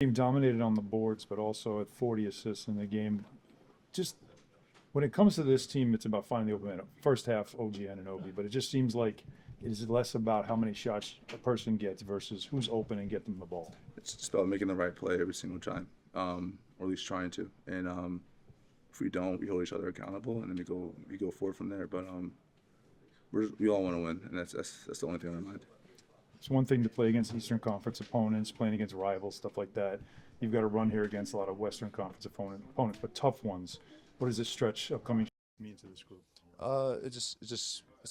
Team dominated on the boards, but also at 40 assists in the game. Just when it comes to this team, it's about finding the open man. First half, OG and Obi, but it just seems like it is less about how many shots a person gets versus who's open and get them the ball. It's just about making the right play every single time, or at least trying to. And if we don't, we hold each other accountable, and then we go forward from there. But we all want to win, and that's the only thing on our mind. It's one thing to play against Eastern Conference opponents, playing against rivals, stuff like that. You've got to run here against a lot of Western Conference opponents, but tough ones. What does this stretch upcoming mean to this group? It's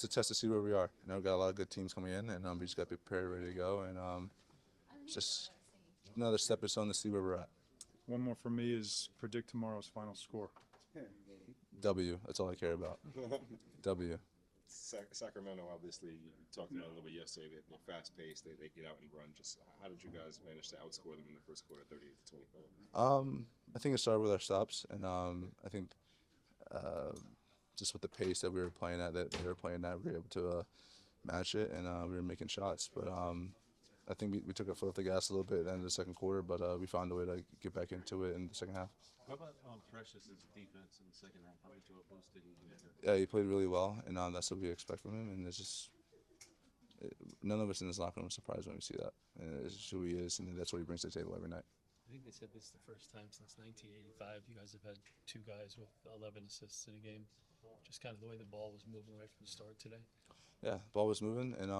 a test to see where we are. We got a lot of good teams coming in, and we just got to be prepared, ready to go, and it's just another stepping stone to see where we're at. One more for me is predict tomorrow's final score. W. That's all I care about. W. Sacramento, obviously, you talked about it a little bit yesterday. They're fast-paced. They get out and run. Just how did you guys manage to outscore them in the first quarter, 38-25? I think it started with our stops, and I think just with the pace that we were playing at, that they were playing at, we were able to match it, and we were making shots. But I think we took our foot off the gas a little bit at the end of the second quarter, but we found a way to get back into it in the second half. How about Precious's defense in the second half? How many points did he do? Yeah, he played really well, and that's what we expect from him. And it's just none of us in this locker room are surprised when we see that. And it's just who he is, and that's what he brings to the table every night. I think they said this is the first time since 1985 you guys have had two guys with 11 assists in a game. Just kind of the way the ball was moving right from the start today. Yeah, the ball was moving, and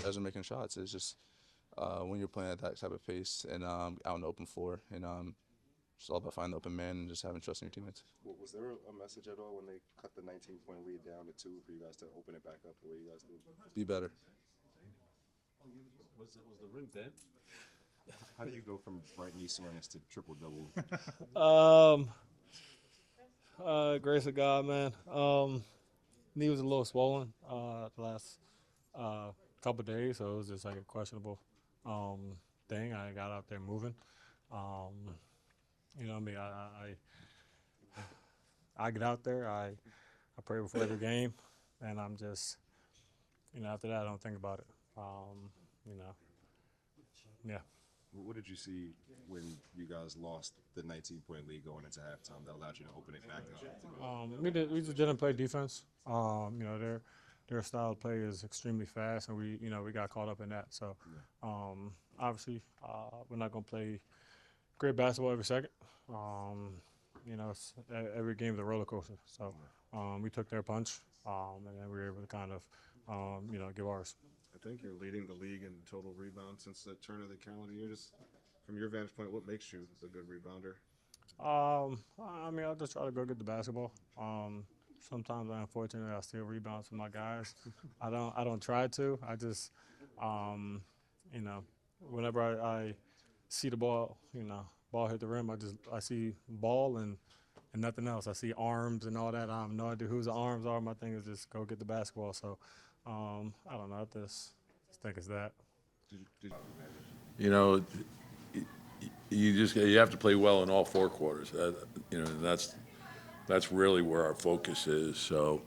guys were making shots. It's just when you're playing at that type of pace and out on the open floor, and it's all about finding the open man and just having trust in your teammates. Was there a message at all when they cut the 19-point lead down to 2 for you guys to open it back up the way you guys did? Be better. Was the rim bent? How do you go from bright knee soreness to triple-double? Grace of God, man. Knee was a little swollen the last couple of days, so it was just like a questionable thing. I got out there moving. You know what I mean? I get out there, I pray before every game, and I'm just, after that I don't think about it. Yeah. What did you see when you guys lost the 19-point lead going into halftime that allowed you to open it back up? We just didn't play defense. Their style of play is extremely fast, and we got caught up in that. So, obviously, we're not going to play great basketball every second. Every game is a roller coaster. So, we took their punch, and then we were able to kind of, give ours. I think you're leading the league in total rebounds since the turn of the calendar year. Just from your vantage point, what makes you a good rebounder? I just try to go get the basketball. Sometimes, unfortunately, I steal rebounds from my guys. I don't try to. I just, whenever I see the ball, ball hit the rim, I see ball and nothing else. I see arms and all that. I have no idea whose the arms are. My thing is just go get the basketball. So, I don't know. I just think it's that. You have to play well in all 4 quarters. That's really where our focus is. So,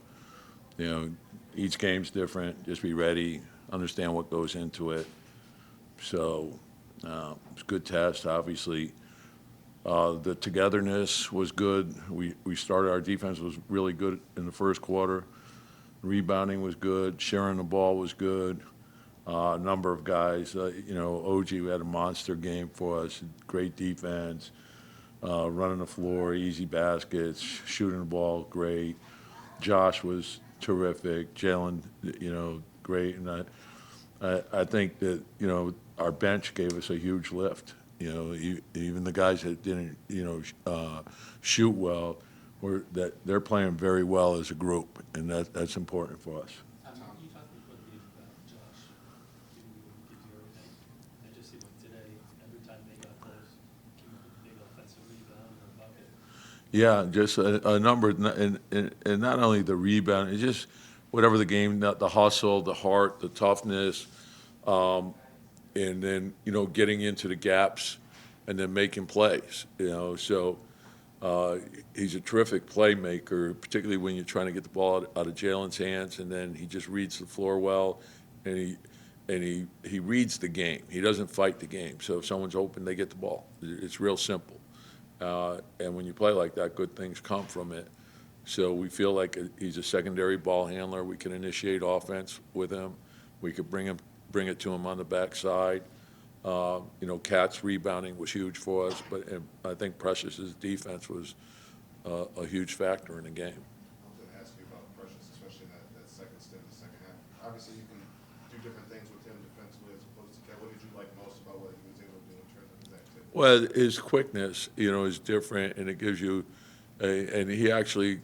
each game's different. Just be ready, understand what goes into it. So, it's a good test, obviously. The togetherness was good. We started, our defense was really good in the first quarter. Rebounding was good. Sharing the ball was good. A number of guys, OG had a monster game for us. Great defense, running the floor, easy baskets, shooting the ball, great. Josh was terrific. Jalen, great. And I think that, our bench gave us a huge lift. Even the guys that didn't, shoot well, they're playing very well as a group, and that's important for us. You talked about Josh, gives you everything. I just see like today, every time they got close, came up with a big offensive rebound or a bucket. Yeah, just a number, and not only the rebound, it's just whatever the game, the hustle, the heart, the toughness, and then getting into the gaps, and then making plays. So. He's a terrific playmaker, particularly when you're trying to get the ball out of Jalen's hands, and then he just reads the floor well, and he reads the game. He doesn't fight the game. So if someone's open, they get the ball. It's real simple. And when you play like that, good things come from it. So we feel like he's a secondary ball handler. We can initiate offense with him. We could bring it to him on the backside. Cat's rebounding was huge for us, but I think Precious's defense was a huge factor in the game. I was going to ask you about Precious, especially in that second stint, the second half. Obviously, you can do different things with him defensively as opposed to Cat. What did you like most about what he was able to do in terms of his activity? Well, his quickness, is different, and it gives you, and he actually,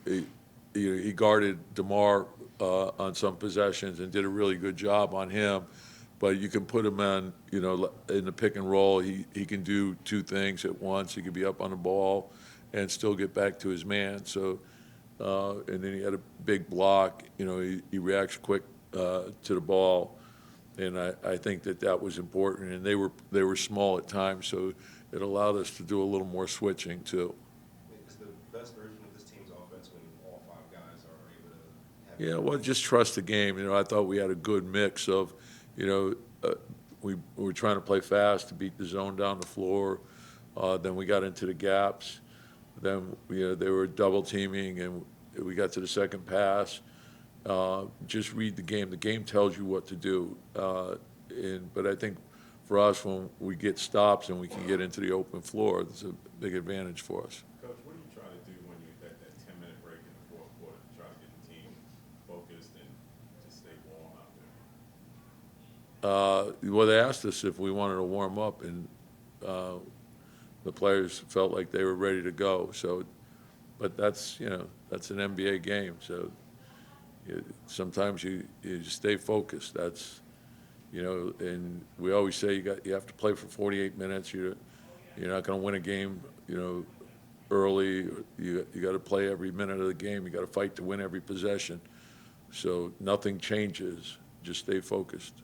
he guarded DeMar on some possessions and did a really good job on him. But you can put him on, in the pick and roll. He can do two things at once. He could be up on the ball and still get back to his man. So, and then he had a big block. He reacts quick to the ball, and I think that was important. And they were small at times, so it allowed us to do a little more switching too. Is the best version of this team's offense when all 5 guys are able to have? Yeah, well, just trust the game. I thought we had a good mix of, we were trying to play fast to beat the zone down the floor. Then we got into the gaps. Then, they were double teaming, and we got to the second pass. Just read the game. The game tells you what to do. But I think for us, when we get stops and we can get into the open floor, it's a big advantage for us. Coach, what do you try to do when you get that 10-minute break in the fourth quarter to try to get the team focused and just stay warm out there? Well, they asked us if we wanted to warm up, and the players felt like they were ready to go. So, but that's an NBA game. So sometimes you just stay focused. That's, and we always say you have to play for 48 minutes. You're not going to win a game, early. You got to play every minute of the game. You got to fight to win every possession. So nothing changes. Just stay focused.